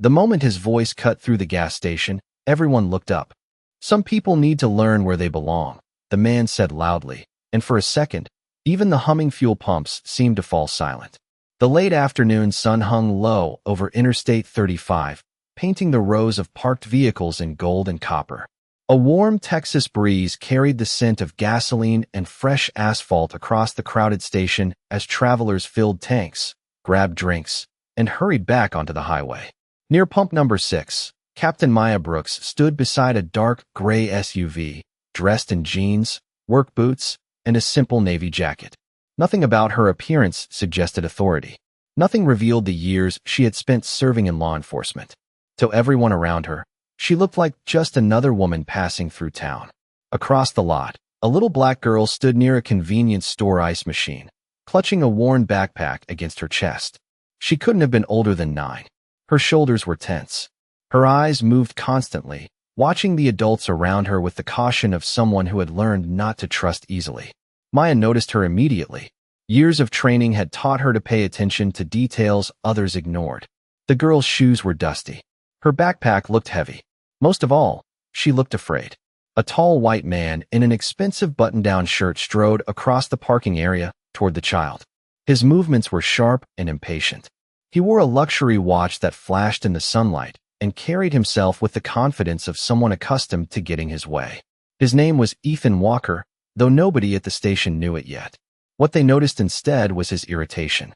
The moment his voice cut through the gas station, everyone looked up. Some people need to learn where they belong, the man said loudly, and for a second, even the humming fuel pumps seemed to fall silent. The late afternoon sun hung low over Interstate 35, painting the rows of parked vehicles in gold and copper. A warm Texas breeze carried the scent of gasoline and fresh asphalt across the crowded station as travelers filled tanks, grabbed drinks, and hurried back onto the highway. Near pump number 6, Captain Maya Brooks stood beside a dark gray SUV, dressed in jeans, work boots, and a simple navy jacket. Nothing about her appearance suggested authority. Nothing revealed the years she had spent serving in law enforcement. To everyone around her, she looked like just another woman passing through town. Across the lot, a little black girl stood near a convenience store ice machine, clutching a worn backpack against her chest. She couldn't have been older than 9. Her shoulders were tense. Her eyes moved constantly, watching the adults around her with the caution of someone who had learned not to trust easily. Maya noticed her immediately. Years of training had taught her to pay attention to details others ignored. The girl's shoes were dusty. Her backpack looked heavy. Most of all, she looked afraid. A tall white man in an expensive button-down shirt strode across the parking area toward the child. His movements were sharp and impatient. He wore a luxury watch that flashed in the sunlight and carried himself with the confidence of someone accustomed to getting his way. His name was Ethan Walker, though nobody at the station knew it yet. What they noticed instead was his irritation.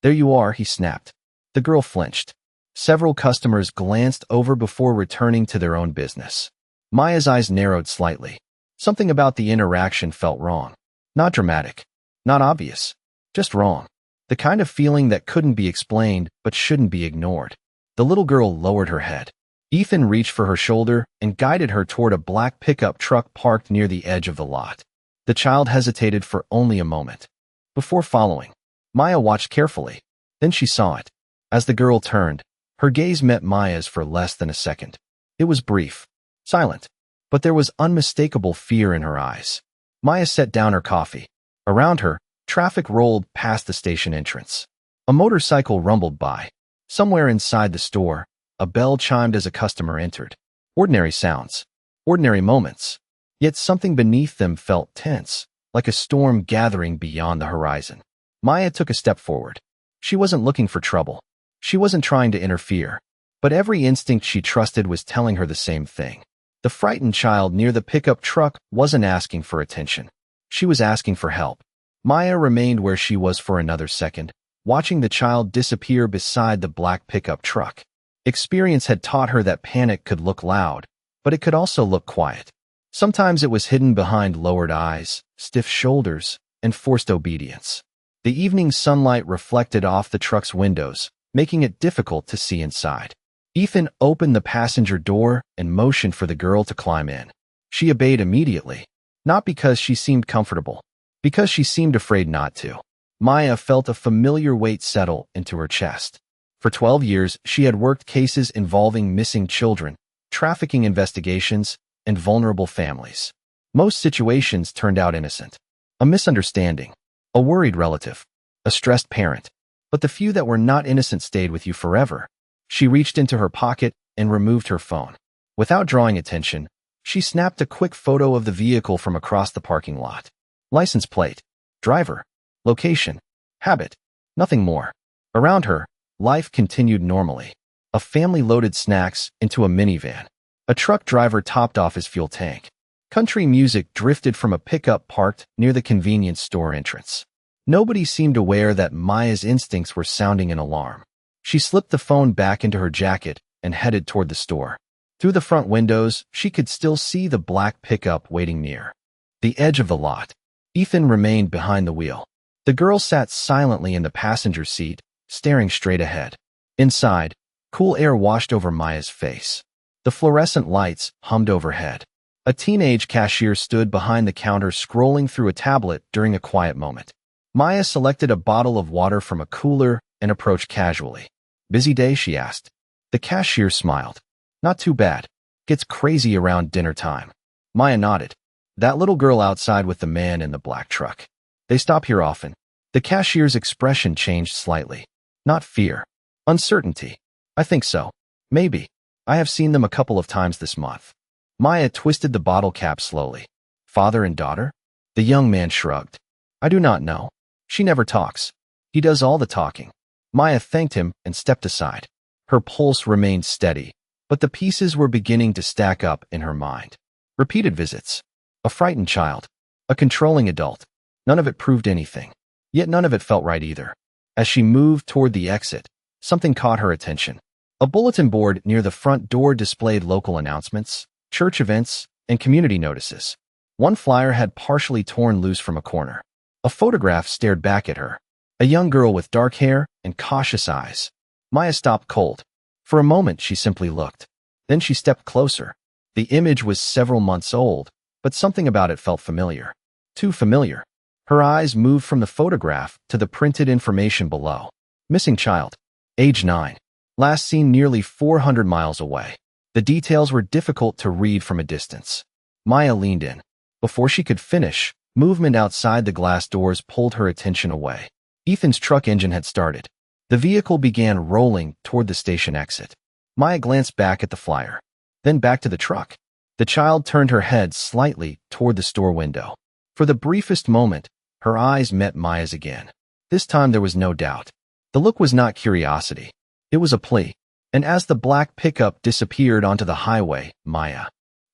"There you are," he snapped. The girl flinched. Several customers glanced over before returning to their own business. Maya's eyes narrowed slightly. Something about the interaction felt wrong. Not dramatic. Not obvious. Just wrong. The kind of feeling that couldn't be explained but shouldn't be ignored. The little girl lowered her head. Ethan reached for her shoulder and guided her toward a black pickup truck parked near the edge of the lot. The child hesitated for only a moment. Before following, Maya watched carefully. Then she saw it. As the girl turned, her gaze met Maya's for less than a second. It was brief, silent, but there was unmistakable fear in her eyes. Maya set down her coffee. Around her, traffic rolled past the station entrance. A motorcycle rumbled by. Somewhere inside the store, a bell chimed as a customer entered. Ordinary sounds. Ordinary moments. Yet something beneath them felt tense, like a storm gathering beyond the horizon. Maya took a step forward. She wasn't looking for trouble. She wasn't trying to interfere. But every instinct she trusted was telling her the same thing. The frightened child near the pickup truck wasn't asking for attention. She was asking for help. Maya remained where she was for another second, watching the child disappear beside the black pickup truck. Experience had taught her that panic could look loud, but it could also look quiet. Sometimes it was hidden behind lowered eyes, stiff shoulders, and forced obedience. The evening sunlight reflected off the truck's windows, making it difficult to see inside. Ethan opened the passenger door and motioned for the girl to climb in. She obeyed immediately, not because she seemed comfortable, because she seemed afraid not to. Maya felt a familiar weight settle into her chest. For 12 years, she had worked cases involving missing children, trafficking investigations, and vulnerable families. Most situations turned out innocent. A misunderstanding, a worried relative, a stressed parent. But the few that were not innocent stayed with you forever. She reached into her pocket and removed her phone. Without drawing attention, she snapped a quick photo of the vehicle from across the parking lot. License plate, driver, location, habit, nothing more. Around her, life continued normally. A family loaded snacks into a minivan. A truck driver topped off his fuel tank. Country music drifted from a pickup parked near the convenience store entrance. Nobody seemed aware that Maya's instincts were sounding an alarm. She slipped the phone back into her jacket and headed toward the store. Through the front windows, she could still see the black pickup waiting near the edge of the lot. Ethan remained behind the wheel. The girl sat silently in the passenger seat, staring straight ahead. Inside, cool air washed over Maya's face. The fluorescent lights hummed overhead. A teenage cashier stood behind the counter scrolling through a tablet during a quiet moment. Maya selected a bottle of water from a cooler and approached casually. "Busy day?" she asked. The cashier smiled. "Not too bad. Gets crazy around dinner time." Maya nodded. "That little girl outside with the man in the black truck. They stop here often." The cashier's expression changed slightly. Not fear. Uncertainty. "I think so. Maybe. I have seen them a couple of times this month. Maya twisted the bottle cap slowly. Father and daughter? The young man shrugged. I do not know. She never talks. He does all the talking. Maya thanked him and stepped aside. Her pulse remained steady, but the pieces were beginning to stack up in her mind. Repeated visits. A frightened child. A controlling adult. None of it proved anything. Yet none of it felt right either. As she moved toward the exit, something caught her attention. A bulletin board near the front door displayed local announcements, church events, and community notices. One flyer had partially torn loose from a corner. A photograph stared back at her. A young girl with dark hair and cautious eyes. Maya stopped cold. For a moment, she simply looked. Then she stepped closer. The image was several months old, but something about it felt familiar. Too familiar. Her eyes moved from the photograph to the printed information below. Missing child. Age 9. Last seen nearly 400 miles away. The details were difficult to read from a distance. Maya leaned in. Before she could finish, movement outside the glass doors pulled her attention away. Ethan's truck engine had started. The vehicle began rolling toward the station exit. Maya glanced back at the flyer, then back to the truck. The child turned her head slightly toward the store window. For the briefest moment, her eyes met Maya's again. This time there was no doubt. The look was not curiosity. It was a plea. And as the black pickup disappeared onto the highway, Maya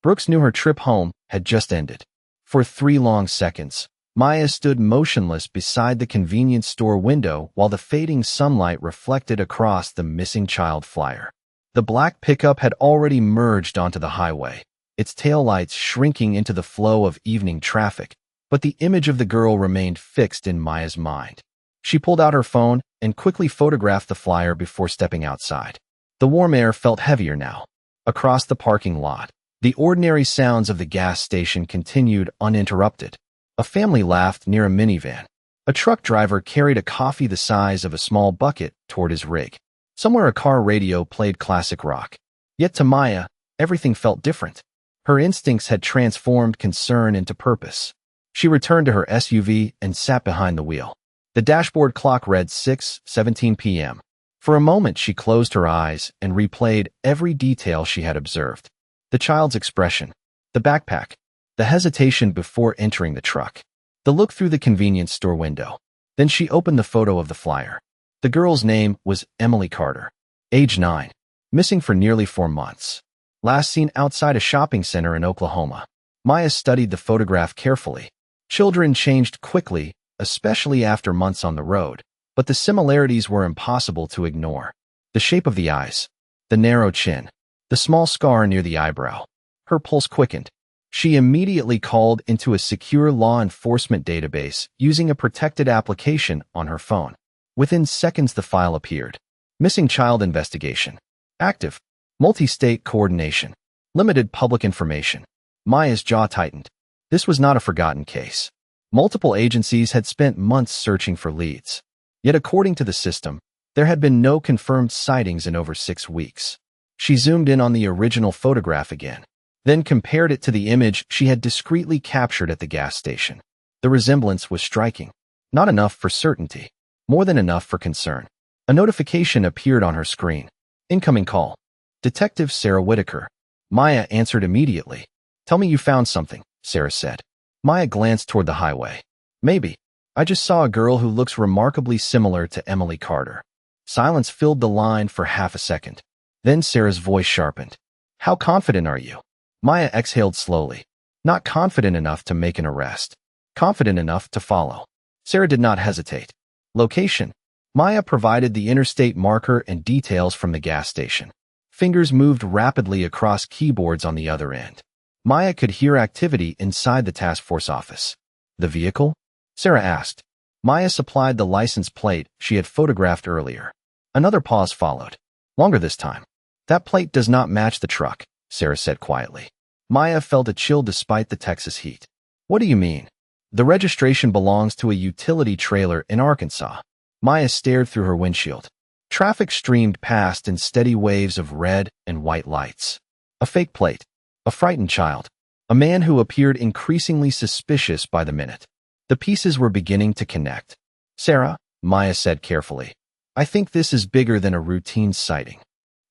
Brooks knew her trip home had just ended. For 3 long seconds, Maya stood motionless beside the convenience store window while the fading sunlight reflected across the missing child flyer. The black pickup had already merged onto the highway, its taillights shrinking into the flow of evening traffic, but the image of the girl remained fixed in Maya's mind. She pulled out her phone and quickly photographed the flyer before stepping outside. The warm air felt heavier now. Across the parking lot, the ordinary sounds of the gas station continued uninterrupted. A family laughed near a minivan. A truck driver carried a coffee the size of a small bucket toward his rig. Somewhere a car radio played classic rock. Yet to Maya, everything felt different. Her instincts had transformed concern into purpose. She returned to her SUV and sat behind the wheel. The dashboard clock read 6:17 p.m. For a moment she closed her eyes and replayed every detail she had observed. The child's expression, the backpack, the hesitation before entering the truck, the look through the convenience store window. Then she opened the photo of the flyer. The girl's name was Emily Carter, age 9, missing for nearly 4 months. Last seen outside a shopping center in Oklahoma. Maya studied the photograph carefully. Children changed quickly, especially after months on the road, but the similarities were impossible to ignore. The shape of the eyes, the narrow chin, the small scar near the eyebrow. Her pulse quickened. She immediately called into a secure law enforcement database using a protected application on her phone. Within seconds the file appeared. Missing child investigation. Active. Multi-state coordination. Limited public information. Maya's jaw tightened. This was not a forgotten case. Multiple agencies had spent months searching for leads. Yet according to the system, there had been no confirmed sightings in over 6 weeks. She zoomed in on the original photograph again, then compared it to the image she had discreetly captured at the gas station. The resemblance was striking. Not enough for certainty. More than enough for concern. A notification appeared on her screen. Incoming call. Detective Sarah Whitaker. Maya answered immediately. Tell me you found something, Sarah said. Maya glanced toward the highway. Maybe. I just saw a girl who looks remarkably similar to Emily Carter. Silence filled the line for half a second. Then Sarah's voice sharpened. How confident are you? Maya exhaled slowly. Not confident enough to make an arrest. Confident enough to follow. Sarah did not hesitate. Location. Maya provided the interstate marker and details from the gas station. Fingers moved rapidly across keyboards on the other end. Maya could hear activity inside the task force office. The vehicle? Sarah asked. Maya supplied the license plate she had photographed earlier. Another pause followed. Longer this time. That plate does not match the truck, Sarah said quietly. Maya felt a chill despite the Texas heat. What do you mean? The registration belongs to a utility trailer in Arkansas. Maya stared through her windshield. Traffic streamed past in steady waves of red and white lights. A fake plate. A frightened child. A man who appeared increasingly suspicious by the minute. The pieces were beginning to connect. Sarah, Maya said carefully, I think this is bigger than a routine sighting.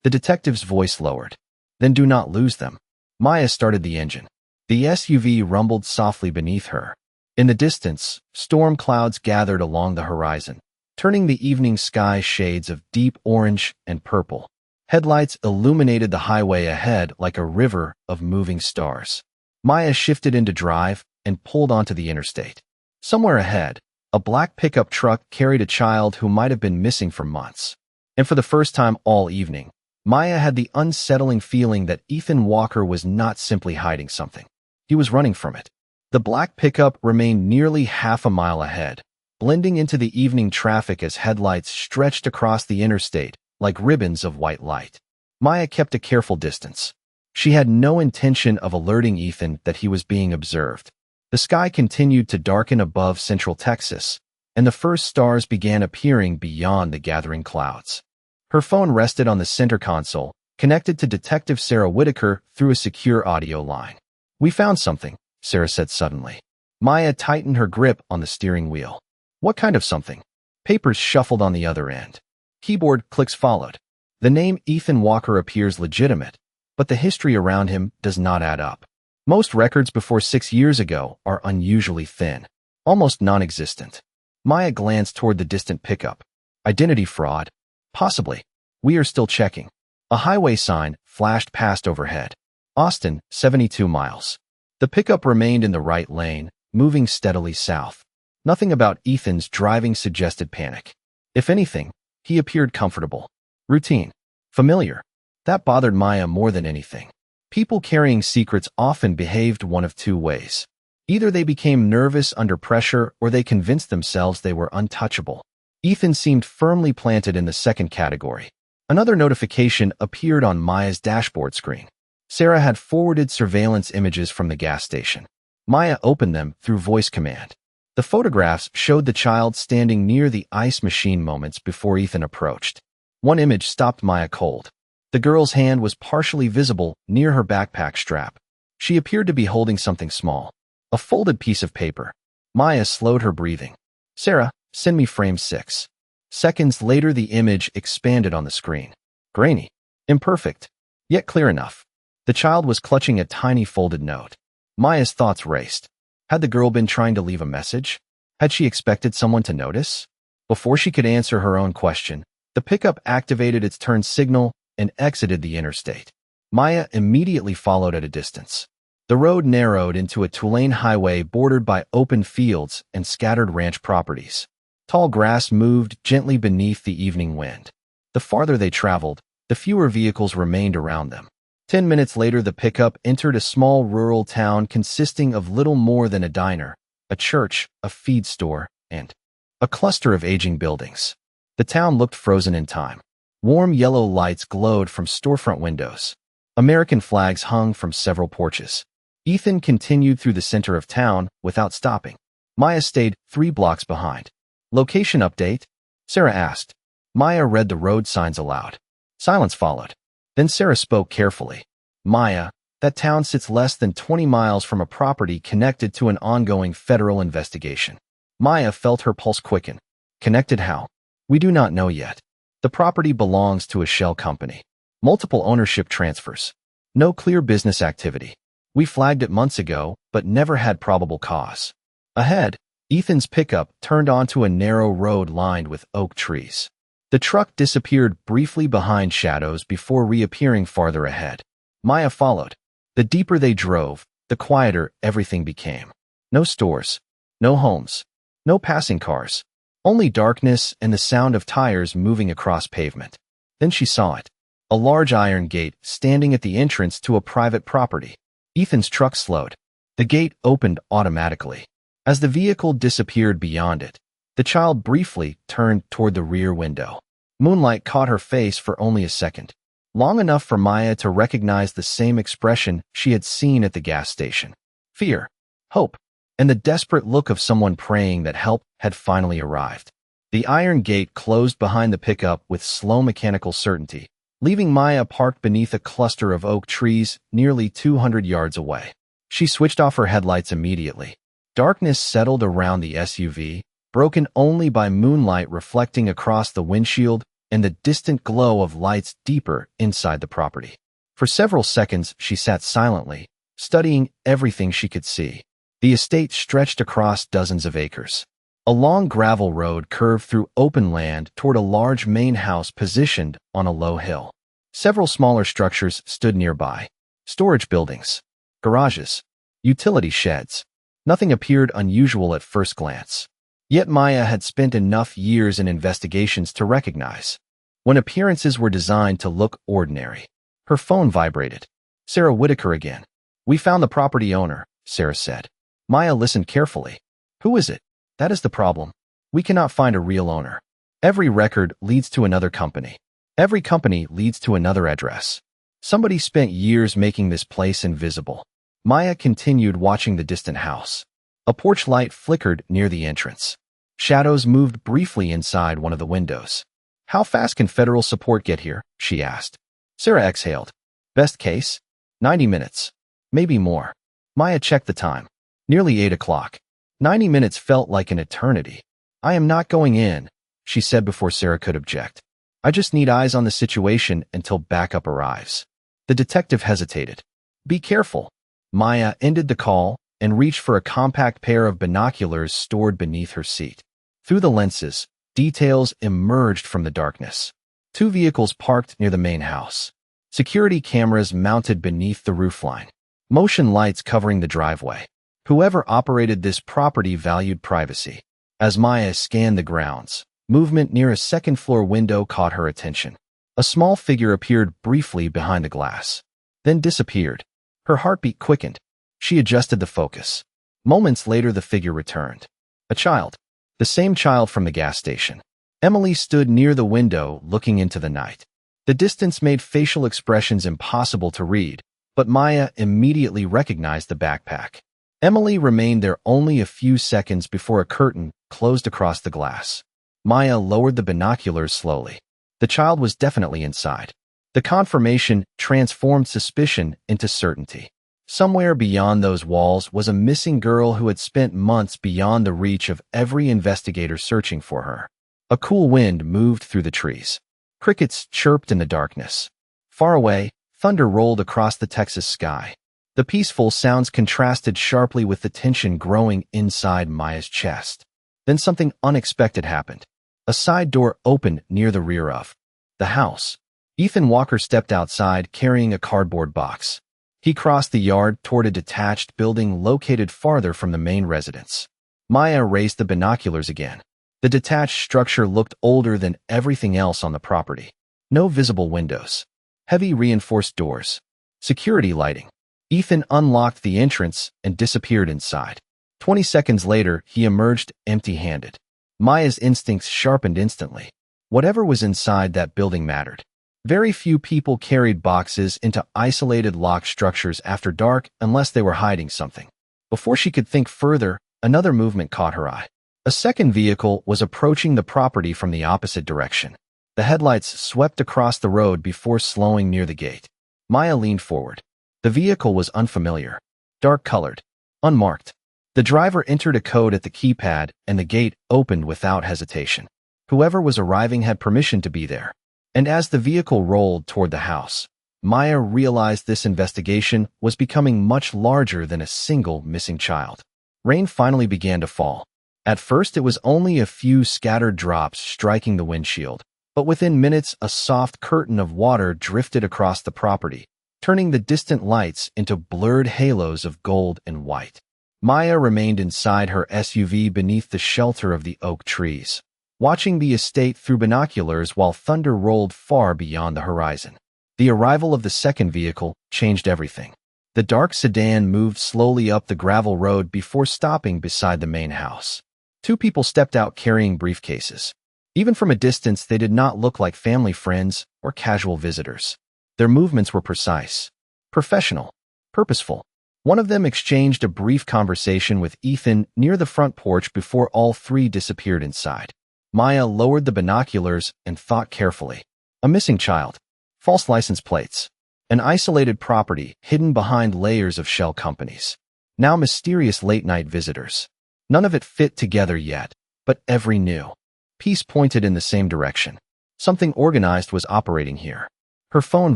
The detective's voice lowered. Then do not lose them. Maya started the engine. The SUV rumbled softly beneath her. In the distance, storm clouds gathered along the horizon, turning the evening sky shades of deep orange and purple. Headlights illuminated the highway ahead like a river of moving stars. Maya shifted into drive and pulled onto the interstate. Somewhere ahead, a black pickup truck carried a child who might have been missing for months. And for the first time all evening, Maya had the unsettling feeling that Ethan Walker was not simply hiding something. He was running from it. The black pickup remained nearly half a mile ahead, blending into the evening traffic as headlights stretched across the interstate like ribbons of white light. Maya kept a careful distance. She had no intention of alerting Ethan that he was being observed. The sky continued to darken above central Texas, and the first stars began appearing beyond the gathering clouds. Her phone rested on the center console, connected to Detective Sarah Whitaker through a secure audio line. "We found something," Sarah said suddenly. Maya tightened her grip on the steering wheel. "What kind of something?" Papers shuffled on the other end. Keyboard clicks followed. The name Ethan Walker appears legitimate, but the history around him does not add up. Most records before 6 years ago are unusually thin, almost non-existent. Maya glanced toward the distant pickup. Identity fraud? Possibly. We are still checking. A highway sign flashed past overhead. Austin, 72 miles. The pickup remained in the right lane, moving steadily south. Nothing about Ethan's driving suggested panic. If anything, he appeared comfortable. Routine. Familiar. That bothered Maya more than anything. People carrying secrets often behaved one of two ways. Either they became nervous under pressure or they convinced themselves they were untouchable. Ethan seemed firmly planted in the second category. Another notification appeared on Maya's dashboard screen. Sarah had forwarded surveillance images from the gas station. Maya opened them through voice command. The photographs showed the child standing near the ice machine moments before Ethan approached. One image stopped Maya cold. The girl's hand was partially visible near her backpack strap. She appeared to be holding something small. A folded piece of paper. Maya slowed her breathing. "Sarah, send me frame 6. Seconds later, the image expanded on the screen. Grainy. Imperfect. Yet clear enough. The child was clutching a tiny folded note. Maya's thoughts raced. Had the girl been trying to leave a message? Had she expected someone to notice? Before she could answer her own question, the pickup activated its turn signal and exited the interstate. Maya immediately followed at a distance. The road narrowed into a two-lane highway bordered by open fields and scattered ranch properties. Tall grass moved gently beneath the evening wind. The farther they traveled, the fewer vehicles remained around them. 10 minutes later, the pickup entered a small rural town consisting of little more than a diner, a church, a feed store, and a cluster of aging buildings. The town looked frozen in time. Warm yellow lights glowed from storefront windows. American flags hung from several porches. Ethan continued through the center of town without stopping. Maya stayed 3 blocks behind. "Location update?" Sarah asked. Maya read the road signs aloud. Silence followed. Then Sarah spoke carefully. "Maya, that town sits less than 20 miles from a property connected to an ongoing federal investigation." Maya felt her pulse quicken. "Connected how?" "We do not know yet. The property belongs to a shell company. Multiple ownership transfers. No clear business activity. We flagged it months ago, but never had probable cause." Ahead, Ethan's pickup turned onto a narrow road lined with oak trees. The truck disappeared briefly behind shadows before reappearing farther ahead. Maya followed. The deeper they drove, the quieter everything became. No stores. No homes. No passing cars. Only darkness and the sound of tires moving across pavement. Then she saw it. A large iron gate standing at the entrance to a private property. Ethan's truck slowed. The gate opened automatically. As the vehicle disappeared beyond it, the child briefly turned toward the rear window. Moonlight caught her face for only a second, long enough for Maya to recognize the same expression she had seen at the gas station. Fear, hope, and the desperate look of someone praying that help had finally arrived. The iron gate closed behind the pickup with slow mechanical certainty, leaving Maya parked beneath a cluster of oak trees nearly 200 yards away. She switched off her headlights immediately. Darkness settled around the SUV, broken only by moonlight reflecting across the windshield and the distant glow of lights deeper inside the property. For several seconds, she sat silently, studying everything she could see. The estate stretched across dozens of acres. A long gravel road curved through open land toward a large main house positioned on a low hill. Several smaller structures stood nearby. Storage buildings, garages, utility sheds. Nothing appeared unusual at first glance. Yet Maya had spent enough years in investigations to recognize when appearances were designed to look ordinary. Her phone vibrated. Sarah Whitaker again. "We found the property owner," Sarah said. Maya listened carefully. "Who is it?" "That is the problem. We cannot find a real owner. Every record leads to another company. Every company leads to another address. Somebody spent years making this place invisible." Maya continued watching the distant house. A porch light flickered near the entrance. Shadows moved briefly inside one of the windows. "How fast can federal support get here?" she asked. Sarah exhaled. "Best case? 90 minutes. Maybe more." Maya checked the time. Nearly 8 o'clock. 90 minutes felt like an eternity. "I am not going in," she said before Sarah could object. "I just need eyes on the situation until backup arrives." The detective hesitated. "Be careful." Maya ended the call and reached for a compact pair of binoculars stored beneath her seat. Through the lenses, details emerged from the darkness. 2 vehicles parked near the main house. Security cameras mounted beneath the roofline. Motion lights covering the driveway. Whoever operated this property valued privacy. As Maya scanned the grounds, movement near a second-floor window caught her attention. A small figure appeared briefly behind the glass, then disappeared. Her heartbeat quickened. She adjusted the focus. Moments later, the figure returned. A child. The same child from the gas station. Emily stood near the window, looking into the night. The distance made facial expressions impossible to read, but Maya immediately recognized the backpack. Emily remained there only a few seconds before a curtain closed across the glass. Maya lowered the binoculars slowly. The child was definitely inside. The confirmation transformed suspicion into certainty. Somewhere beyond those walls was a missing girl who had spent months beyond the reach of every investigator searching for her. A cool wind moved through the trees. Crickets chirped in the darkness. Far away, thunder rolled across the Texas sky. The peaceful sounds contrasted sharply with the tension growing inside Maya's chest. Then something unexpected happened. A side door opened near the rear of the house. Ethan Walker stepped outside carrying a cardboard box. He crossed the yard toward a detached building located farther from the main residence. Maya raised the binoculars again. The detached structure looked older than everything else on the property. No visible windows. Heavy reinforced doors. Security lighting. Ethan unlocked the entrance and disappeared inside. 20 seconds later, he emerged empty-handed. Maya's instincts sharpened instantly. Whatever was inside that building mattered. Very few people carried boxes into isolated locked structures after dark unless they were hiding something. Before she could think further, another movement caught her eye. A second vehicle was approaching the property from the opposite direction. The headlights swept across the road before slowing near the gate. Maya leaned forward. The vehicle was unfamiliar. Dark-colored. Unmarked. The driver entered a code at the keypad and the gate opened without hesitation. Whoever was arriving had permission to be there. And as the vehicle rolled toward the house, Maya realized this investigation was becoming much larger than a single missing child. Rain finally began to fall. At first, it was only a few scattered drops striking the windshield, but within minutes, a soft curtain of water drifted across the property, turning the distant lights into blurred halos of gold and white. Maya remained inside her SUV beneath the shelter of the oak trees, watching the estate through binoculars while thunder rolled far beyond the horizon. The arrival of the second vehicle changed everything. The dark sedan moved slowly up the gravel road before stopping beside the main house. 2 people stepped out carrying briefcases. Even from a distance, they did not look like family friends or casual visitors. Their movements were precise, professional, purposeful. One of them exchanged a brief conversation with Ethan near the front porch before all 3 disappeared inside. Maya lowered the binoculars and thought carefully. A missing child. False license plates. An isolated property hidden behind layers of shell companies. Now mysterious late-night visitors. None of it fit together yet, but every new piece pointed in the same direction. Something organized was operating here. Her phone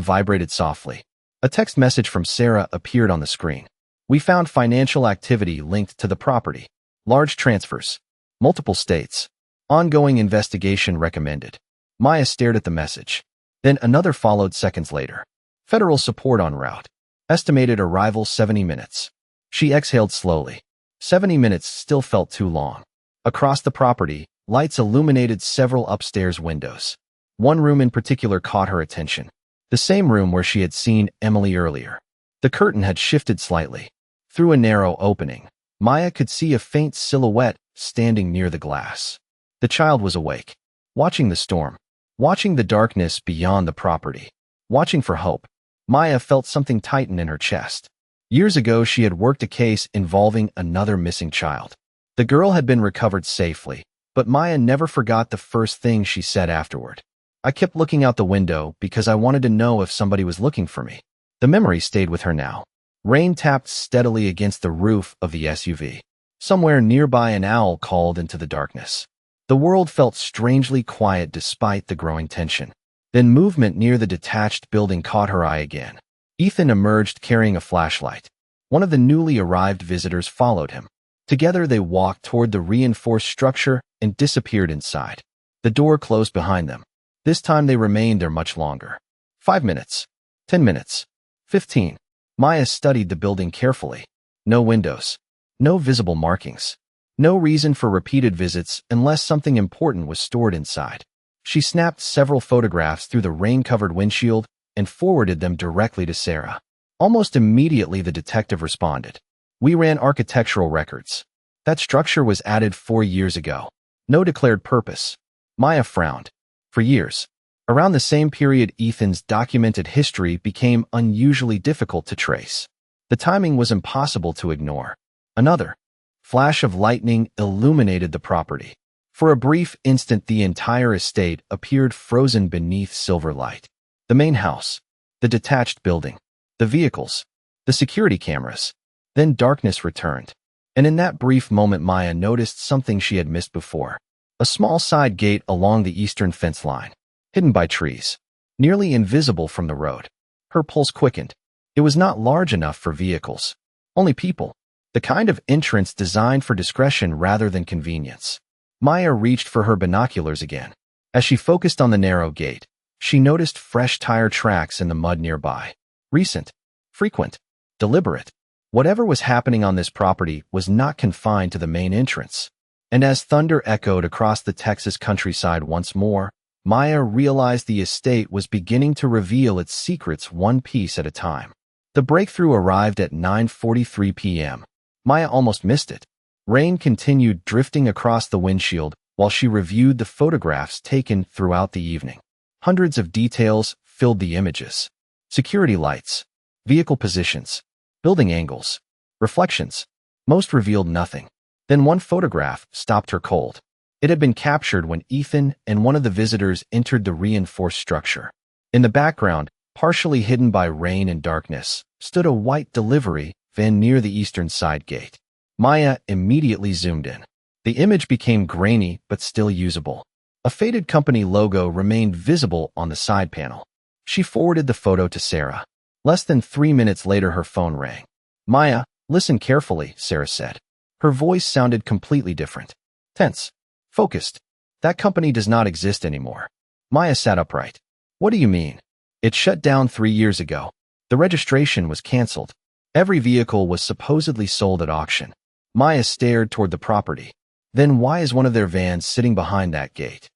vibrated softly. A text message from Sarah appeared on the screen. We found financial activity linked to the property. Large transfers. Multiple states. Ongoing investigation recommended. Maya stared at the message. Then another followed seconds later. Federal support en route. Estimated arrival 70 minutes. She exhaled slowly. 70 minutes still felt too long. Across the property, lights illuminated several upstairs windows. One room in particular caught her attention. The same room where she had seen Emily earlier. The curtain had shifted slightly. Through a narrow opening, Maya could see a faint silhouette standing near the glass. The child was awake, watching the storm, watching the darkness beyond the property, watching for hope. Maya felt something tighten in her chest. Years ago, she had worked a case involving another missing child. The girl had been recovered safely, but Maya never forgot the first thing she said afterward. I kept looking out the window because I wanted to know if somebody was looking for me. The memory stayed with her now. Rain tapped steadily against the roof of the SUV. Somewhere nearby, an owl called into the darkness. The world felt strangely quiet despite the growing tension. Then movement near the detached building caught her eye again. Ethan emerged carrying a flashlight. One of the newly arrived visitors followed him. Together they walked toward the reinforced structure and disappeared inside. The door closed behind them. This time they remained there much longer. 5 minutes. 10 minutes. 15. Maya studied the building carefully. No windows. No visible markings. No reason for repeated visits unless something important was stored inside. She snapped several photographs through the rain-covered windshield and forwarded them directly to Sarah. Almost immediately the detective responded. We ran architectural records. That structure was added 4 years ago. No declared purpose. Maya frowned. For years. Around the same period, Ethan's documented history became unusually difficult to trace. The timing was impossible to ignore. Another flash of lightning illuminated the property. For a brief instant, the entire estate appeared frozen beneath silver light. The main house, the detached building, the vehicles, the security cameras. Then darkness returned. And in that brief moment, Maya noticed something she had missed before. A small side gate along the eastern fence line, hidden by trees, nearly invisible from the road. Her pulse quickened. It was not large enough for vehicles. Only people. The kind of entrance designed for discretion rather than convenience. Maya reached for her binoculars again. As she focused on the narrow gate, she noticed fresh tire tracks in the mud nearby. Recent, frequent, deliberate. Whatever was happening on this property was not confined to the main entrance. And as thunder echoed across the Texas countryside once more, Maya realized the estate was beginning to reveal its secrets one piece at a time. The breakthrough arrived at 9:43 p.m. Maya almost missed it. Rain continued drifting across the windshield while she reviewed the photographs taken throughout the evening. Hundreds of details filled the images. Security lights, vehicle positions, building angles, reflections. Most revealed nothing. Then one photograph stopped her cold. It had been captured when Ethan and one of the visitors entered the reinforced structure. In the background, partially hidden by rain and darkness, stood a white delivery van near the eastern side gate. Maya immediately zoomed in. The image became grainy but still usable. A faded company logo remained visible on the side panel. She forwarded the photo to Sarah. Less than 3 minutes later, her phone rang. Maya, listen carefully, Sarah said. Her voice sounded completely different. Tense. Focused. That company does not exist anymore. Maya sat upright. What do you mean? It shut down 3 years ago. The registration was canceled. Every vehicle was supposedly sold at auction. Maya stared toward the property. Then why is one of their vans sitting behind that gate?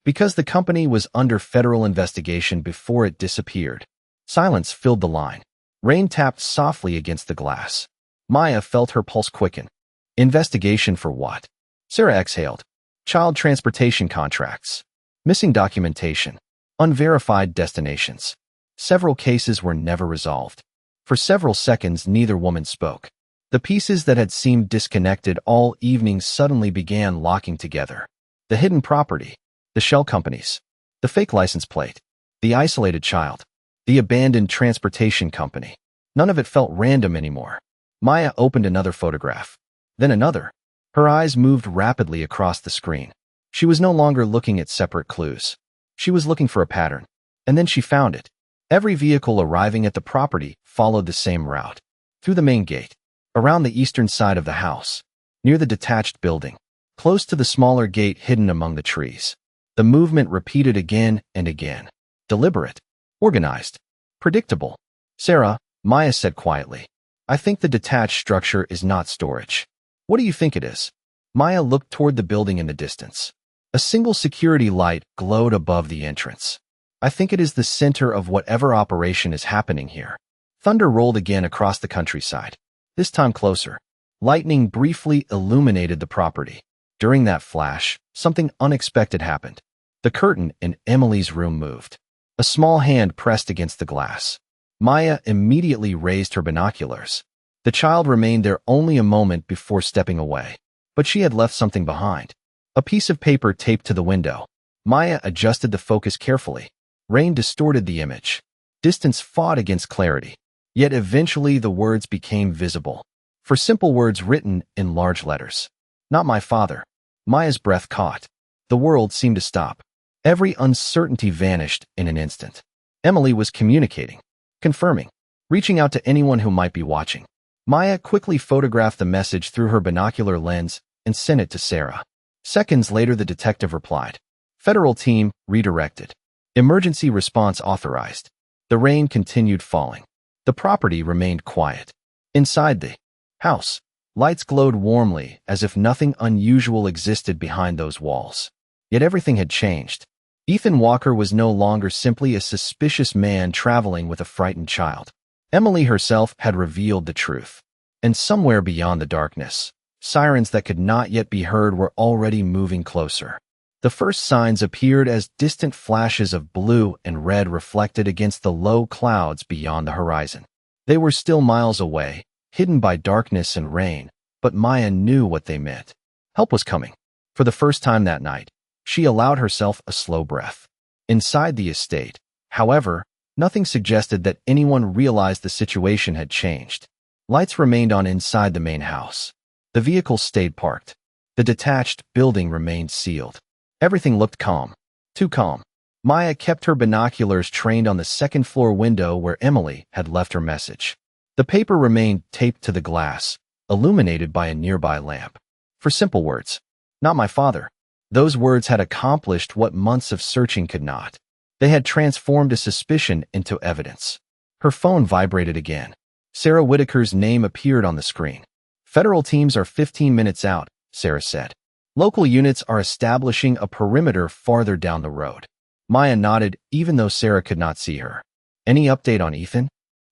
Because the company was under federal investigation before it disappeared. Silence filled the line. Rain tapped softly against the glass. Maya felt her pulse quicken. Investigation for what? Sarah exhaled. Child transportation contracts. Missing documentation. Unverified destinations. Several cases were never resolved. For several seconds, neither woman spoke. The pieces that had seemed disconnected all evening suddenly began locking together. The hidden property. The shell companies. The fake license plate. The isolated child. The abandoned transportation company. None of it felt random anymore. Maya opened another photograph. Then another. Her eyes moved rapidly across the screen. She was no longer looking at separate clues. She was looking for a pattern, and then she found it. Every vehicle arriving at the property followed the same route. Through the main gate, around the eastern side of the house, near the detached building, close to the smaller gate hidden among the trees. The movement repeated again and again. Deliberate, organized, predictable. Sarah, Maya said quietly, I think the detached structure is not storage. What do you think it is? Maya looked toward the building in the distance. A single security light glowed above the entrance. I think it is the center of whatever operation is happening here. Thunder rolled again across the countryside, this time closer. Lightning briefly illuminated the property. During that flash, something unexpected happened. The curtain in Emily's room moved. A small hand pressed against the glass. Maya immediately raised her binoculars. The child remained there only a moment before stepping away. But she had left something behind. A piece of paper taped to the window. Maya adjusted the focus carefully. Rain distorted the image. Distance fought against clarity. Yet eventually the words became visible. For simple words written in large letters. Not my father. Maya's breath caught. The world seemed to stop. Every uncertainty vanished in an instant. Emily was communicating, confirming, reaching out to anyone who might be watching. Maya quickly photographed the message through her binocular lens and sent it to Sarah. Seconds later, the detective replied. Federal team redirected. Emergency response authorized. The rain continued falling. The property remained quiet. Inside the house, lights glowed warmly as if nothing unusual existed behind those walls. Yet everything had changed. Ethan Walker was no longer simply a suspicious man traveling with a frightened child. Emily herself had revealed the truth. And somewhere beyond the darkness, sirens that could not yet be heard were already moving closer. The first signs appeared as distant flashes of blue and red reflected against the low clouds beyond the horizon. They were still miles away, hidden by darkness and rain, but Maya knew what they meant. Help was coming. For the first time that night, she allowed herself a slow breath. Inside the estate, however, nothing suggested that anyone realized the situation had changed. Lights remained on inside the main house. The vehicles stayed parked. The detached building remained sealed. Everything looked calm. Too calm. Maya kept her binoculars trained on the second-floor window where Emily had left her message. The paper remained taped to the glass, illuminated by a nearby lamp. For simple words. Not my father. Those words had accomplished what months of searching could not. They had transformed a suspicion into evidence. Her phone vibrated again. Sarah Whitaker's name appeared on the screen. Federal teams are 15 minutes out, Sarah said. Local units are establishing a perimeter farther down the road. Maya nodded, even though Sarah could not see her. Any update on Ethan?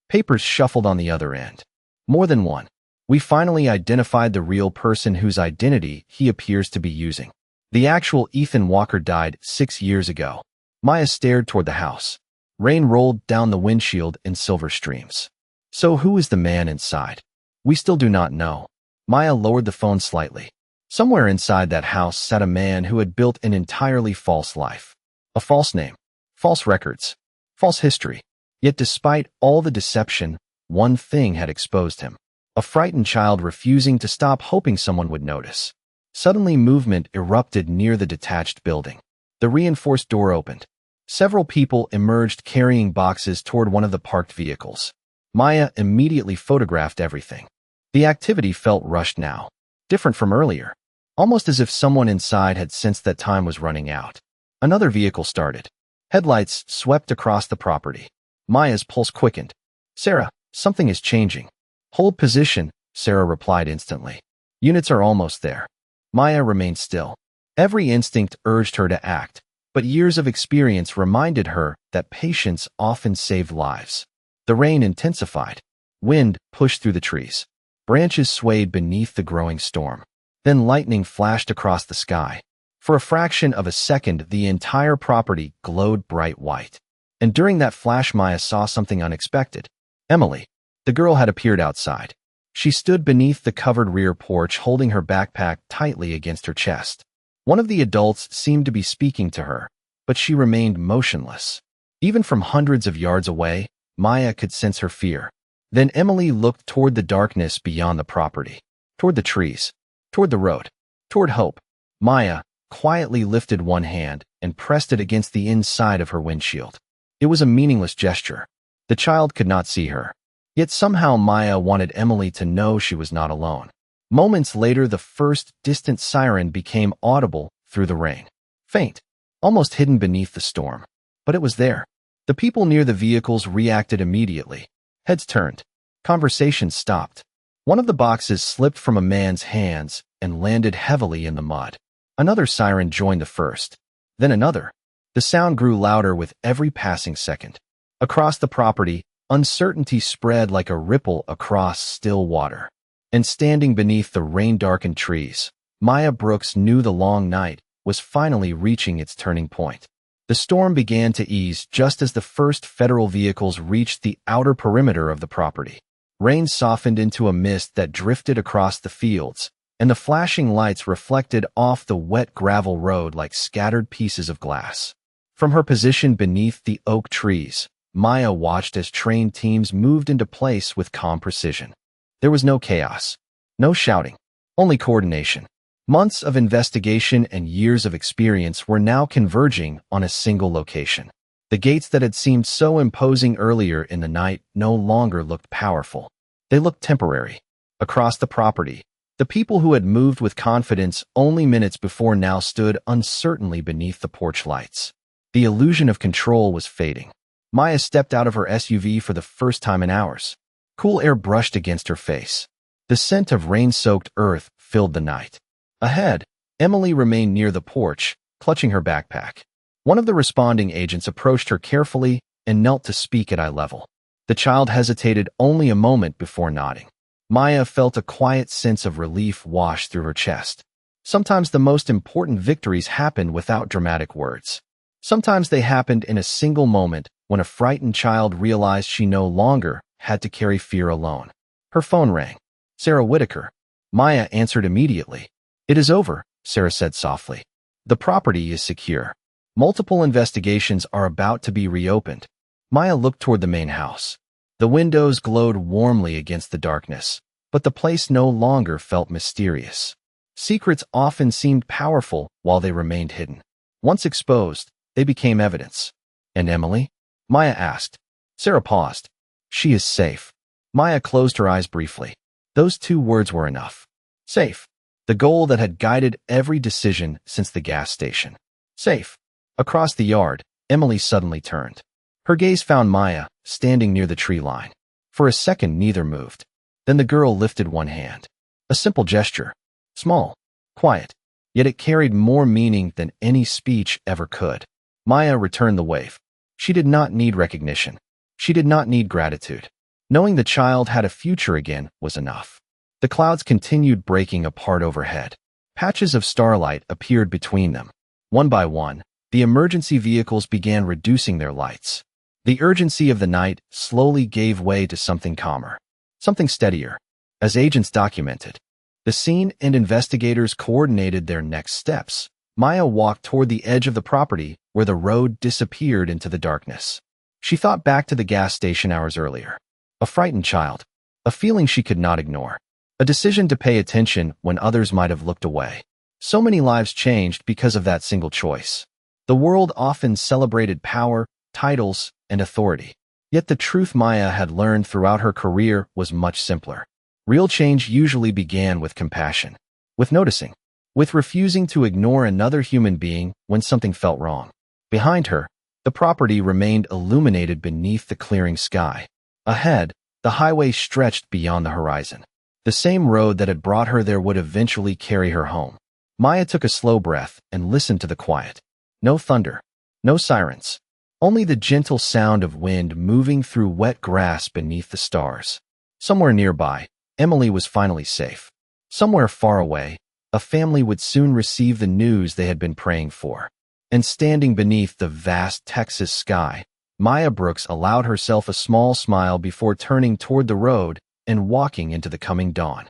Papers shuffled on the other end. More than one. We finally identified the real person whose identity he appears to be using. The actual Ethan Walker died 6 years ago. Maya stared toward the house. Rain rolled down the windshield in silver streams. So who is the man inside? We still do not know. Maya lowered the phone slightly. Somewhere inside that house sat a man who had built an entirely false life. A false name, false records, false history. Yet despite all the deception, one thing had exposed him. A frightened child refusing to stop hoping someone would notice. Suddenly movement erupted near the detached building. The reinforced door opened. Several people emerged carrying boxes toward one of the parked vehicles. Maya immediately photographed everything. The activity felt rushed now, different from earlier, almost as if someone inside had sensed that time was running out. Another vehicle started. Headlights swept across the property. Maya's pulse quickened. Sarah, something is changing. Hold position, Sarah replied instantly. Units are almost there. Maya remained still. Every instinct urged her to act, but years of experience reminded her that patience often saved lives. The rain intensified. Wind pushed through the trees. Branches swayed beneath the growing storm. Then lightning flashed across the sky. For a fraction of a second, the entire property glowed bright white. And during that flash, Maya saw something unexpected. Emily. The girl had appeared outside. She stood beneath the covered rear porch, holding her backpack tightly against her chest. One of the adults seemed to be speaking to her, but she remained motionless. Even from hundreds of yards away, Maya could sense her fear. Then Emily looked toward the darkness beyond the property, toward the trees, toward the road, toward hope. Maya quietly lifted one hand and pressed it against the inside of her windshield. It was a meaningless gesture. The child could not see her. Yet somehow Maya wanted Emily to know she was not alone. Moments later, the first distant siren became audible through the rain. Faint, almost hidden beneath the storm. But it was there. The people near the vehicles reacted immediately. Heads turned. Conversations stopped. One of the boxes slipped from a man's hands and landed heavily in the mud. Another siren joined the first. Then another. The sound grew louder with every passing second. Across the property, uncertainty spread like a ripple across still water. And standing beneath the rain-darkened trees, Maya Brooks knew the long night was finally reaching its turning point. The storm began to ease just as the first federal vehicles reached the outer perimeter of the property. Rain softened into a mist that drifted across the fields, and the flashing lights reflected off the wet gravel road like scattered pieces of glass. From her position beneath the oak trees, Maya watched as trained teams moved into place with calm precision. There was no chaos, no shouting, only coordination. Months of investigation and years of experience were now converging on a single location. The gates that had seemed so imposing earlier in the night no longer looked powerful. They looked temporary. Across the property, the people who had moved with confidence only minutes before now stood uncertainly beneath the porch lights. The illusion of control was fading. Maya stepped out of her SUV for the first time in hours. Cool air brushed against her face. The scent of rain-soaked earth filled the night. Ahead, Emily remained near the porch, clutching her backpack. One of the responding agents approached her carefully and knelt to speak at eye level. The child hesitated only a moment before nodding. Maya felt a quiet sense of relief wash through her chest. Sometimes the most important victories happen without dramatic words. Sometimes they happened in a single moment when a frightened child realized she no longer had to carry fear alone. Her phone rang. Sarah Whitaker. Maya answered immediately. "It is over," Sarah said softly. "The property is secure. Multiple investigations are about to be reopened." Maya looked toward the main house. The windows glowed warmly against the darkness, but the place no longer felt mysterious. Secrets often seemed powerful while they remained hidden. Once exposed, they became evidence. "And Emily?" Maya asked. Sarah paused. "She is safe." Maya closed her eyes briefly. Those two words were enough. Safe. The goal that had guided every decision since the gas station. Safe. Across the yard, Emily suddenly turned. Her gaze found Maya, standing near the tree line. For a second, neither moved. Then the girl lifted one hand. A simple gesture. Small. Quiet. Yet it carried more meaning than any speech ever could. Maya returned the wave. She did not need recognition. She did not need gratitude. Knowing the child had a future again was enough. The clouds continued breaking apart overhead. Patches of starlight appeared between them. One by one, the emergency vehicles began reducing their lights. The urgency of the night slowly gave way to something calmer, something steadier. As agents documented the scene and investigators coordinated their next steps, Maya walked toward the edge of the property where the road disappeared into the darkness. She thought back to the gas station hours earlier. A frightened child. A feeling she could not ignore. A decision to pay attention when others might have looked away. So many lives changed because of that single choice. The world often celebrated power, titles, and authority. Yet the truth Maya had learned throughout her career was much simpler. Real change usually began with compassion, with noticing, with refusing to ignore another human being when something felt wrong. Behind her, the property remained illuminated beneath the clearing sky. Ahead, the highway stretched beyond the horizon. The same road that had brought her there would eventually carry her home. Maya took a slow breath and listened to the quiet. No thunder, no sirens, only the gentle sound of wind moving through wet grass beneath the stars. Somewhere nearby, Emily was finally safe. Somewhere far away, a family would soon receive the news they had been praying for. And standing beneath the vast Texas sky, Maya Brooks allowed herself a small smile before turning toward the road and walking into the coming dawn.